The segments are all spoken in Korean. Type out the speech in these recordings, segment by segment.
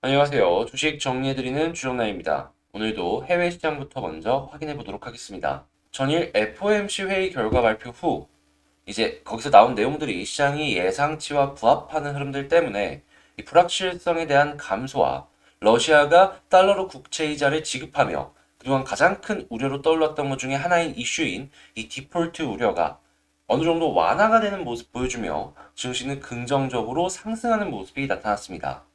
안녕하세요. 주식 정리해드리는 주정남입니다. 오늘도 해외 시장부터 먼저 확인해 보도록 하겠습니다. 전일 FOMC 회의 결과 발표 후 이제 거기서 나온 내용들이 시장이 예상치와 부합하는 흐름들 때문에 이 불확실성에 대한 감소와 러시아가 달러로 국채이자를 지급하며 그동안 가장 큰 우려로 떠올랐던 것 중에 하나인 이슈인 이 디폴트 우려가 어느 정도 완화가 되는 모습 보여주며 증시는 긍정적으로 상승하는 모습이 나타났습니다.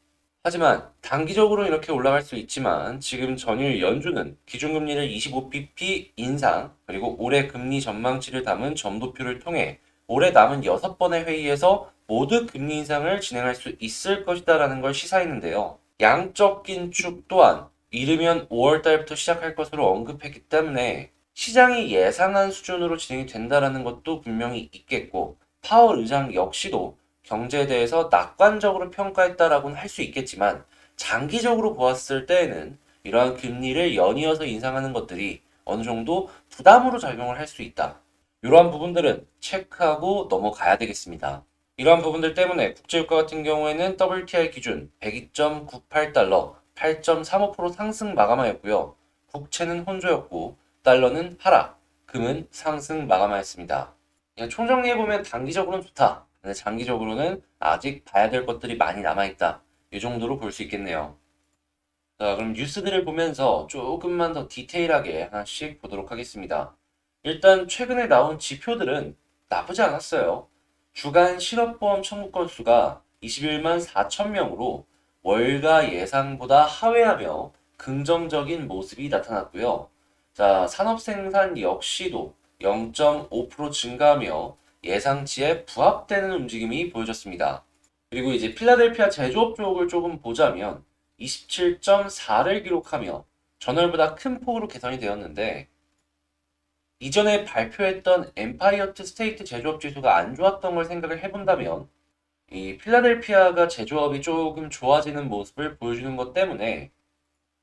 하지만 단기적으로 이렇게 올라갈 수 있지만 지금 전일 연준은 기준금리를 25bp 인상 그리고 올해 금리 전망치를 담은 점도표를 통해 올해 남은 6번의 회의에서 모두 금리 인상을 진행할 수 있을 것이다라는 걸 시사했는데요. 양적 긴축 또한 이르면 5월 달부터 시작할 것으로 언급했기 때문에 시장이 예상한 수준으로 진행이 된다라는 것도 분명히 있겠고 파월 의장 역시도 경제에 대해서 낙관적으로 평가했다라고는 할 수 있겠지만 장기적으로 보았을 때에는 이러한 금리를 연이어서 인상하는 것들이 어느 정도 부담으로 작용을 할 수 있다. 이러한 부분들은 체크하고 넘어가야 되겠습니다. 이러한 부분들 때문에 국제유가 같은 경우에는 WTI 기준 102.98달러 8.35% 상승 마감하였고요. 국채는 혼조였고 달러는 하락, 금은 상승 마감하였습니다. 그냥 총정리해보면 단기적으로는 좋다. 근데 장기적으로는 아직 봐야 될 것들이 많이 남아있다. 이 정도로 볼 수 있겠네요. 자, 그럼 뉴스들을 보면서 조금만 더 디테일하게 하나씩 보도록 하겠습니다. 일단 최근에 나온 지표들은 나쁘지 않았어요. 주간 실업보험 청구 건수가 21만 4천 명으로 월가 예상보다 하회하며 긍정적인 모습이 나타났고요. 자, 산업 생산 역시도 0.5% 증가하며 예상치에 부합되는 움직임이 보여졌습니다. 그리고 이제 필라델피아 제조업 쪽을 조금 보자면 27.4를 기록하며 전월보다 큰 폭으로 개선이 되었는데 이전에 발표했던 엠파이어트 스테이트 제조업 지수가 안 좋았던 걸 생각을 해본다면 이 필라델피아가 제조업이 조금 좋아지는 모습을 보여주는 것 때문에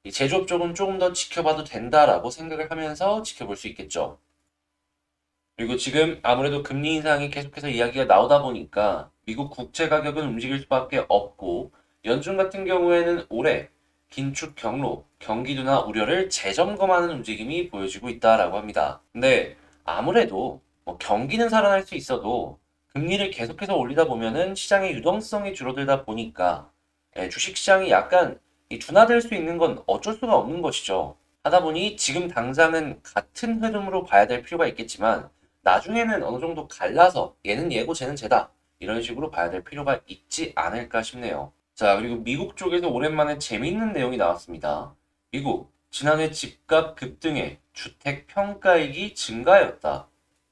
이 제조업 쪽은 조금 더 지켜봐도 된다라고 생각을 하면서 지켜볼 수 있겠죠. 그리고 지금 아무래도 금리 인상이 계속해서 이야기가 나오다 보니까 미국 국채 가격은 움직일 수밖에 없고 연준 같은 경우에는 올해 긴축 경로, 경기도나 우려를 재점검하는 움직임이 보여지고 있다라고 합니다. 근데 아무래도 뭐 경기는 살아날 수 있어도 금리를 계속해서 올리다 보면은 시장의 유동성이 줄어들다 보니까 주식 시장이 약간 둔화될 수 있는 건 어쩔 수가 없는 것이죠. 하다 보니 지금 당장은 같은 흐름으로 봐야 될 필요가 있겠지만 나중에는 어느 정도 갈라서 얘는 얘고 쟤는 쟤다 이런 식으로 봐야 될 필요가 있지 않을까 싶네요. 자, 그리고 미국 쪽에서 오랜만에 재미있는 내용이 나왔습니다. 미국 지난해 집값 급등에 주택 평가액이 증가하였다.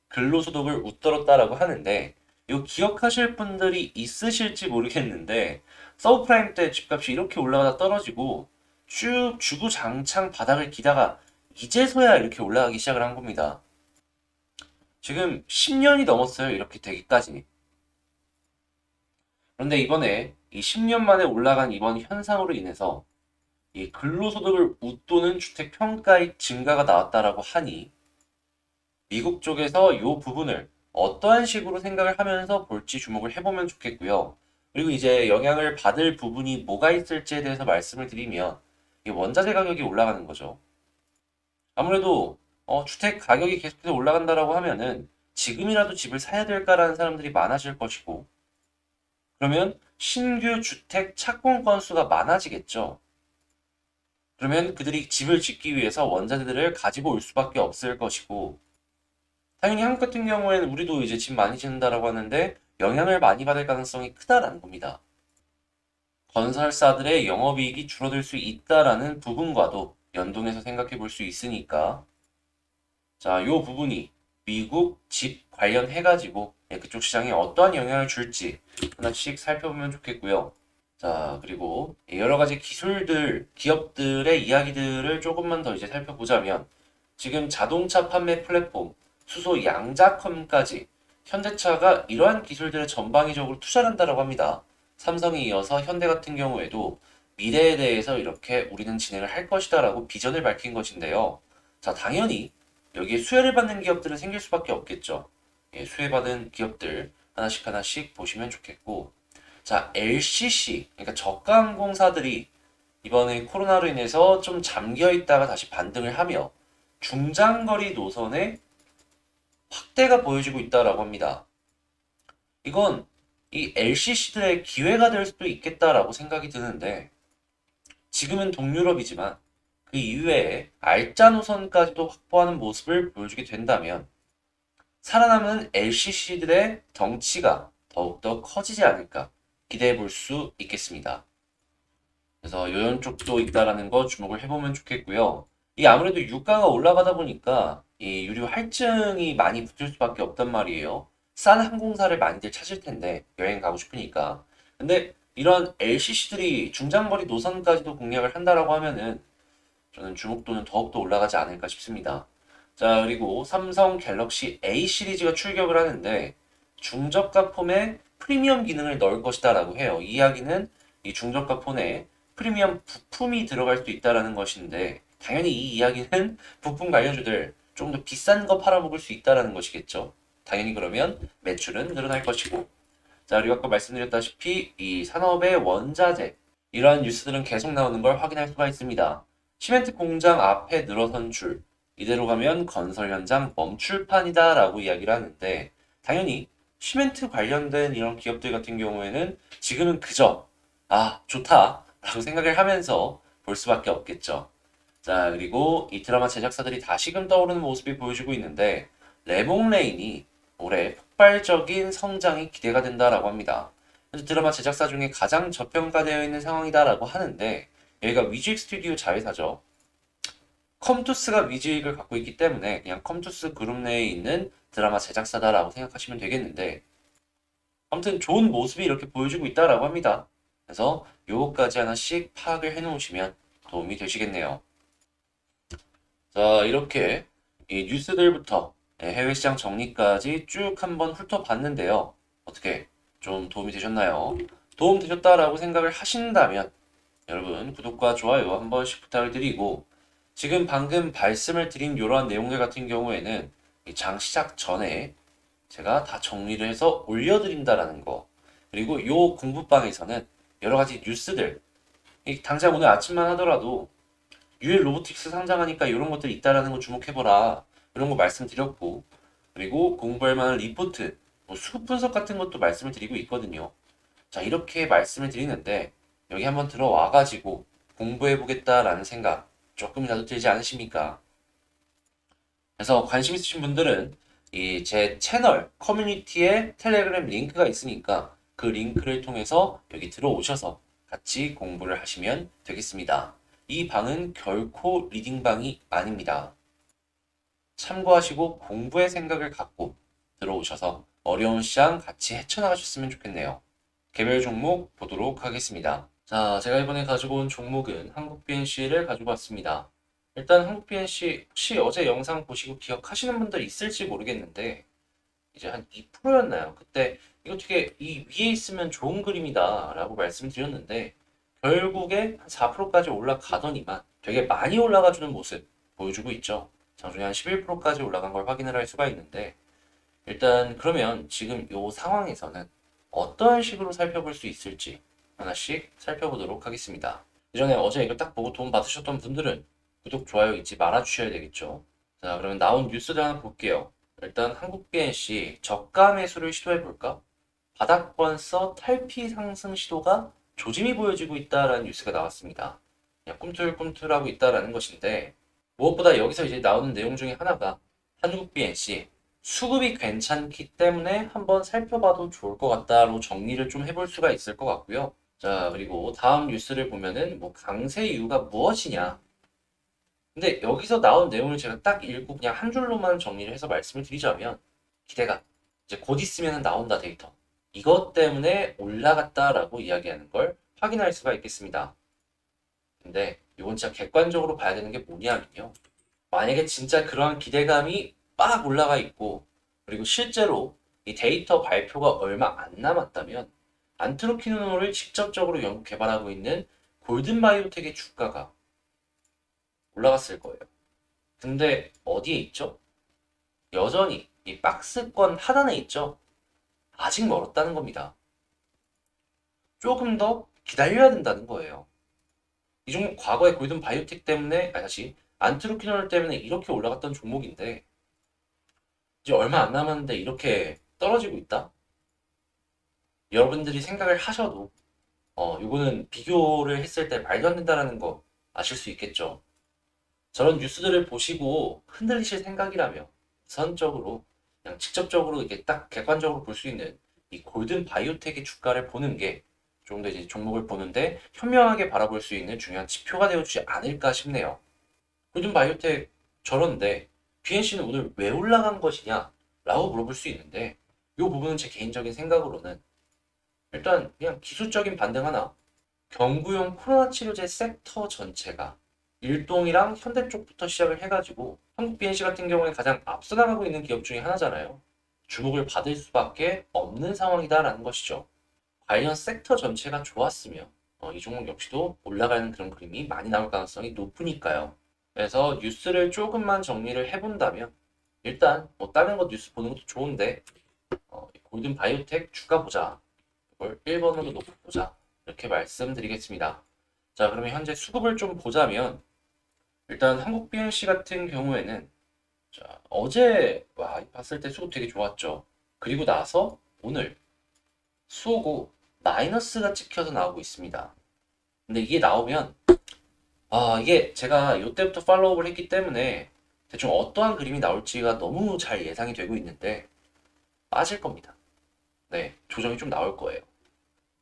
근로소득을 웃돌었다라고 하는데 이거 기억하실 분들이 있으실지 모르겠는데 서브프라임 때 집값이 이렇게 올라가다 떨어지고 쭉 주구장창 바닥을 기다가 이제서야 이렇게 올라가기 시작을 한 겁니다. 지금 10년이 넘었어요. 이렇게 되기까지. 그런데 이번에 이 10년 만에 올라간 이번 현상으로 인해서 이 근로소득을 웃도는 주택 평가액 증가가 나왔다라고 하니 미국 쪽에서 이 부분을 어떠한 식으로 생각을 하면서 볼지 주목을 해보면 좋겠고요. 그리고 이제 영향을 받을 부분이 뭐가 있을지에 대해서 말씀을 드리면 이 원자재 가격이 올라가는 거죠. 아무래도 주택 가격이 계속해서 올라간다라고 하면은 지금이라도 집을 사야 될까라는 사람들이 많아질 것이고 그러면 신규 주택 착공 건수가 많아지겠죠. 그러면 그들이 집을 짓기 위해서 원자재들을 가지고 올 수밖에 없을 것이고 당연히 한국 같은 경우에는 우리도 이제 집 많이 짓는다라고 하는데 영향을 많이 받을 가능성이 크다라는 겁니다. 건설사들의 영업이익이 줄어들 수 있다라는 부분과도 연동해서 생각해 볼 수 있으니까 자, 요 부분이 미국 집 관련해가지고 그쪽 시장에 어떠한 영향을 줄지 하나씩 살펴보면 좋겠고요. 자, 그리고 여러 가지 기술들, 기업들의 이야기들을 조금만 더 이제 살펴보자면 지금 자동차 판매 플랫폼, 수소 양자컴까지 현대차가 이러한 기술들에 전방위적으로 투자를 한다고 합니다. 삼성에 이어서 현대 같은 경우에도 미래에 대해서 이렇게 우리는 진행을 할 것이다라고 비전을 밝힌 것인데요. 자, 당연히 여기에 수혜를 받는 기업들은 생길 수밖에 없겠죠. 수혜받은 기업들 하나씩 하나씩 보시면 좋겠고 자, LCC, 그러니까 저가항공사들이 이번에 코로나로 인해서 좀 잠겨 있다가 다시 반등을 하며 중장거리 노선의 확대가 보여지고 있다라고 합니다. 이건 이 LCC들의 기회가 될 수도 있겠다라고 생각이 드는데 지금은 동유럽이지만 그 이외에 알짜 노선까지도 확보하는 모습을 보여주게 된다면 살아남은 LCC들의 덩치가 더욱더 커지지 않을까 기대해 볼 수 있겠습니다. 그래서 이런 쪽도 있다라는 거 주목을 해보면 좋겠고요. 이 아무래도 유가가 올라가다 보니까 이 유류 할증이 많이 붙을 수밖에 없단 말이에요. 싼 항공사를 많이들 찾을 텐데 여행 가고 싶으니까. 근데 이런 LCC들이 중장거리 노선까지도 공략을 한다라고 하면은 저는 주목도는 더욱더 올라가지 않을까 싶습니다. 자, 그리고 삼성 갤럭시 A 시리즈가 출격을 하는데 중저가 폼에 프리미엄 기능을 넣을 것이다라고 해요. 이 이야기는 이 중저가 폰에 프리미엄 부품이 들어갈 수 있다라는 것인데 당연히 이 이야기는 부품 관련주들 조금 더 비싼 거 팔아먹을 수 있다라는 것이겠죠. 당연히 그러면 매출은 늘어날 것이고 자, 그리고 아까 말씀드렸다시피 이 산업의 원자재 이러한 뉴스들은 계속 나오는 걸 확인할 수가 있습니다. 시멘트 공장 앞에 늘어선 줄 이대로 가면 건설 현장 멈출판이다 라고 이야기를 하는데 당연히 시멘트 관련된 이런 기업들 같은 경우에는 지금은 그저 좋다 라고 생각을 하면서 볼 수밖에 없겠죠. 자, 그리고 이 드라마 제작사들이 다시금 떠오르는 모습이 보여지고 있는데 레몽레인이 올해 폭발적인 성장이 기대가 된다라고 합니다. 그래서 드라마 제작사 중에 가장 저평가되어 있는 상황이다라고 하는데 여기가 위즈익 스튜디오 자회사죠. 컴투스가 위즈익을 갖고 있기 때문에 그냥 컴투스 그룹 내에 있는 드라마 제작사다라고 생각하시면 되겠는데 아무튼 좋은 모습이 이렇게 보여주고 있다라고 합니다. 그래서 요거까지 하나씩 파악을 해놓으시면 도움이 되시겠네요. 자, 이렇게 이 뉴스들부터 해외 시장 정리까지 쭉 한번 훑어봤는데요. 어떻게 좀 도움이 되셨나요? 도움 되셨다라고 생각을 하신다면 여러분 구독과 좋아요 한 번씩 부탁을 드리고 지금 방금 말씀을 드린 이러한 내용들 같은 경우에는 이 장 시작 전에 제가 다 정리를 해서 올려드린다라는 거 그리고 요 공부방에서는 여러 가지 뉴스들 당장 오늘 아침만 하더라도 UL 로보틱스 상장하니까 이런 것들이 있다라는 거 주목해보라. 이런 거 말씀드렸고, 그리고 공부할 만한 리포트, 뭐 수급 분석 같은 것도 말씀을 드리고 있거든요. 자, 이렇게 말씀을 드리는데, 여기 한번 들어와가지고 공부해보겠다라는 생각 조금이라도 들지 않으십니까? 그래서 관심 있으신 분들은 이 제 채널 커뮤니티에 텔레그램 링크가 있으니까 그 링크를 통해서 여기 들어오셔서 같이 공부를 하시면 되겠습니다. 이 방은 결코 리딩방이 아닙니다. 참고하시고 공부의 생각을 갖고 들어오셔서 어려운 시장 같이 헤쳐나가셨으면 좋겠네요. 개별 종목 보도록 하겠습니다. 자, 제가 이번에 가지고 온 종목은 한국 BNC를 가지고 왔습니다. 일단 한국 BNC 혹시 어제 영상 보시고 기억하시는 분들 있을지 모르겠는데 이제 한 2%였나요? 그때 이거 되게 이 위에 있으면 좋은 그림이다 라고 말씀드렸는데 결국에 한 4%까지 올라가더니만 되게 많이 올라가주는 모습 보여주고 있죠. 장중에 한 11%까지 올라간 걸 확인을 할 수가 있는데 일단 그러면 지금 이 상황에서는 어떤 식으로 살펴볼 수 있을지 하나씩 살펴보도록 하겠습니다. 이전에 어제 이거 딱 보고 도움 받으셨던 분들은 구독, 좋아요 잊지 말아 주셔야 되겠죠. 자, 그러면 나온 뉴스를 하나 볼게요. 일단 한국 BNC 저가 매수를 시도해 볼까? 바닥권 탈피 상승 시도가 조짐이 보여지고 있다라는 뉴스가 나왔습니다. 그냥 꿈틀꿈틀하고 있다라는 것인데 무엇보다 여기서 이제 나오는 내용 중에 하나가 한국 BNC 수급이 괜찮기 때문에 한번 살펴봐도 좋을 것 같다로 정리를 좀 해볼 수가 있을 것 같고요. 자, 그리고 다음 뉴스를 보면은 뭐 강세 이유가 무엇이냐. 근데 여기서 나온 내용을 제가 딱 읽고 그냥 한 줄로만 정리를 해서 말씀을 드리자면 기대가 이제 곧 있으면 나온다 데이터. 이것 때문에 올라갔다라고 이야기하는 걸 확인할 수가 있겠습니다. 근데 이건 진짜 객관적으로 봐야 되는 게 뭐냐면요. 만약에 진짜 그러한 기대감이 빡 올라가 있고 그리고 실제로 이 데이터 발표가 얼마 안 남았다면 안트로키노를 직접적으로 연구 개발하고 있는 골든바이오텍의 주가가 올라갔을 거예요. 근데 어디에 있죠? 여전히 이 박스권 하단에 있죠? 아직 멀었다는 겁니다. 조금 더 기다려야 된다는 거예요. 이 종목 과거에 골든 바이오텍 때문에, 다시 안트로키놀 때문에 이렇게 올라갔던 종목인데 이제 얼마 안 남았는데 이렇게 떨어지고 있다? 여러분들이 생각을 하셔도 이거는 비교를 했을 때 말도 안 된다라는 거 아실 수 있겠죠. 저런 뉴스들을 보시고 흔들리실 생각이라면 우선적으로 그냥 직접적으로 이렇게 딱 객관적으로 볼 수 있는 이 골든 바이오텍의 주가를 보는 게 좀 더 이제 종목을 보는데 현명하게 바라볼 수 있는 중요한 지표가 되어주지 않을까 싶네요. 골든 바이오텍 저런데 BNC는 오늘 왜 올라간 것이냐? 라고 물어볼 수 있는데 이 부분은 제 개인적인 생각으로는 일단 그냥 기술적인 반등 하나, 경구용 코로나 치료제 섹터 전체가 일동이랑 현대 쪽부터 시작을 해가지고 한국 BNC 같은 경우에 가장 앞서 나가고 있는 기업 중에 하나잖아요. 주목을 받을 수밖에 없는 상황이다라는 것이죠. 관련 섹터 전체가 좋았으며 이 종목 역시도 올라가는 그런 그림이 많이 나올 가능성이 높으니까요. 그래서 뉴스를 조금만 정리를 해본다면 일단 뭐 다른 거 뉴스 보는 것도 좋은데 골든 바이오텍 주가 보자. 이걸 1번으로 놓고 보자. 이렇게 말씀드리겠습니다. 자, 그러면 현재 수급을 좀 보자면 일단 한국 BNC 같은 경우에는 자, 어제 봤을 때 수급 되게 좋았죠. 그리고 나서 오늘 수오고 마이너스가 찍혀서 나오고 있습니다. 근데 이게 나오면 이게 제가 이때부터 팔로우를 했기 때문에 대충 어떠한 그림이 나올지가 너무 잘 예상이 되고 있는데 빠질 겁니다. 네, 조정이 좀 나올 거예요.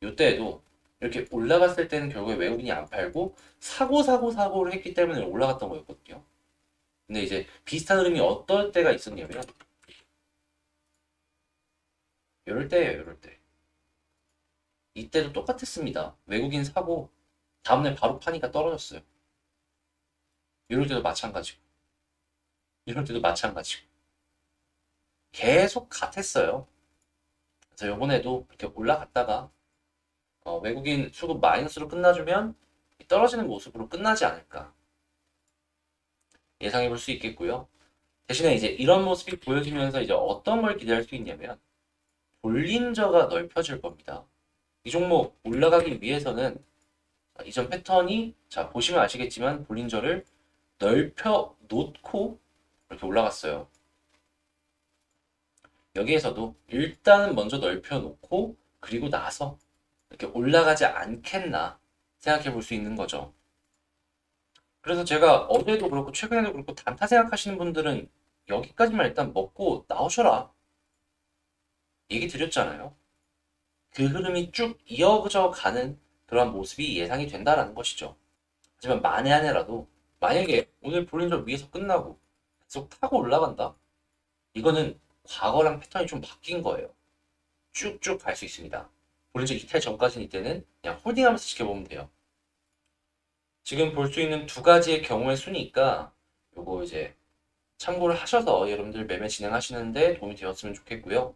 이때에도 이렇게 올라갔을 때는 결국에 외국인이 안 팔고 사고를 했기 때문에 올라갔던 거였거든요. 근데 이제 비슷한 흐름이 어떨 때가 있었냐면 이럴 때예요, 이럴 때. 이때도 똑같았습니다. 외국인 사고 다음날 바로 파니까 떨어졌어요. 이럴 때도 마찬가지고 이럴 때도 마찬가지고 계속 같았어요. 그래서 이번에도 이렇게 올라갔다가 외국인 수급 마이너스로 끝나주면 떨어지는 모습으로 끝나지 않을까 예상해 볼 수 있겠고요. 대신에 이제 이런 모습이 보여지면서 이제 어떤 걸 기대할 수 있냐면 볼린저가 넓혀질 겁니다. 이 종목 올라가기 위해서는 이전 패턴이 자 보시면 아시겠지만 볼린저를 넓혀 놓고 이렇게 올라갔어요. 여기에서도 일단은 먼저 넓혀 놓고 그리고 나서 이렇게 올라가지 않겠나 생각해 볼 수 있는 거죠. 그래서 제가 어제도 그렇고 최근에도 그렇고 단타 생각하시는 분들은 여기까지만 일단 먹고 나오셔라 얘기 드렸잖아요. 그 흐름이 쭉 이어져 가는 그런 모습이 예상이 된다라는 것이죠. 하지만 만에 하나라도 만약에 오늘 볼린저 위에서 끝나고 계속 타고 올라간다? 이거는 과거랑 패턴이 좀 바뀐 거예요. 쭉쭉 갈 수 있습니다. 볼린저 이탈 전까지는 이때는 그냥 홀딩하면서 지켜보면 돼요. 지금 볼 수 있는 두 가지의 경우의 수니까 요거 이제 참고를 하셔서 여러분들 매매 진행하시는데 도움이 되었으면 좋겠고요.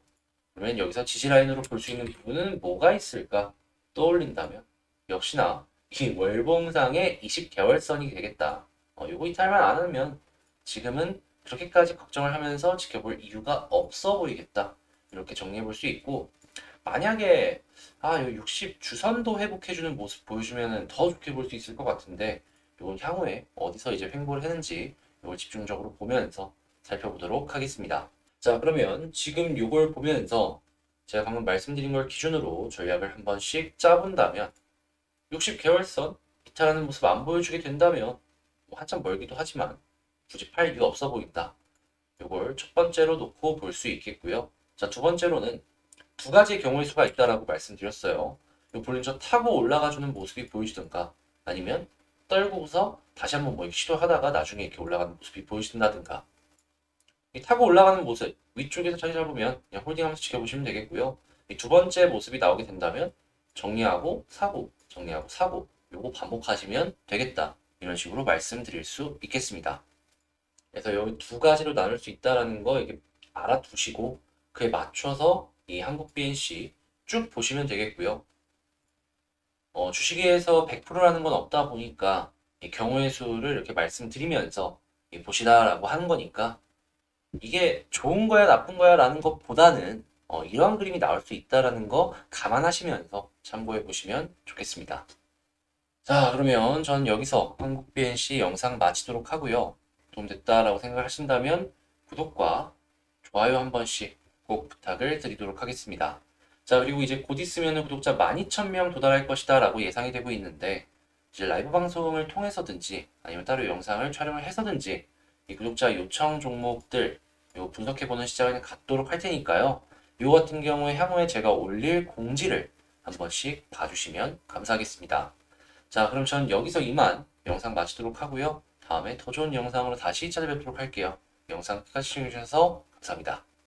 그러면 여기서 지지 라인으로 볼 수 있는 부분은 뭐가 있을까 떠올린다면 역시나 이 월봉상의 20개월선이 되겠다. 요거 이탈만 안 하면 지금은 그렇게까지 걱정을 하면서 지켜볼 이유가 없어 보이겠다. 이렇게 정리해 볼 수 있고 만약에 요 60 주선도 회복해주는 모습 보여주면 더 좋게 볼 수 있을 것 같은데 이건 향후에 어디서 이제 횡보를 했는지 이걸 집중적으로 보면서 살펴보도록 하겠습니다. 자, 그러면 지금 이걸 보면서 제가 방금 말씀드린 걸 기준으로 전략을 한 번씩 짜본다면 60개월선 이탈하는 모습 안 보여주게 된다면 뭐 한참 멀기도 하지만 굳이 팔 이유 없어 보인다. 이걸 첫 번째로 놓고 볼 수 있겠고요. 자, 두 번째로는 두 가지의 경우의 수가 있다라고 말씀드렸어요. 이 볼린저 타고 올라가주는 모습이 보여지든가 아니면 떨고서 다시 한번 뭐 시도하다가 나중에 이렇게 올라가는 모습이 보여진다든가 이 타고 올라가는 모습 위쪽에서 자리 잡으면 그냥 홀딩하면서 지켜보시면 되겠고요. 이 두 번째 모습이 나오게 된다면 정리하고 사고 정리하고 사고 요거 반복하시면 되겠다. 이런 식으로 말씀드릴 수 있겠습니다. 그래서 여기 두 가지로 나눌 수 있다라는 거 이게 알아두시고 그에 맞춰서 이 한국 BNC 쭉 보시면 되겠고요. 주식에서 100%라는 건 없다 보니까 이 경우의 수를 이렇게 말씀드리면서 보시다라고 하는 거니까 이게 좋은 거야 나쁜 거야 라는 것보다는 이러한 그림이 나올 수 있다라는 거 감안하시면서 참고해 보시면 좋겠습니다. 자, 그러면 전 여기서 한국 BNC 영상 마치도록 하고요. 도움됐다라고 생각하신다면 구독과 좋아요 한 번씩 꼭 부탁을 드리도록 하겠습니다. 자, 그리고 이제 곧 있으면 구독자 12,000명 도달할 것이다 라고 예상이 되고 있는데, 이제 라이브 방송을 통해서든지 아니면 따로 영상을 촬영을 해서든지 이 구독자 요청 종목들 요 분석해보는 시작을 갖도록 할 테니까요. 요 같은 경우에 향후에 제가 올릴 공지를 한 번씩 봐주시면 감사하겠습니다. 자, 그럼 전 여기서 이만 영상 마치도록 하고요. 다음에 더 좋은 영상으로 다시 찾아뵙도록 할게요. 영상 끝까지 시청해주셔서 감사합니다.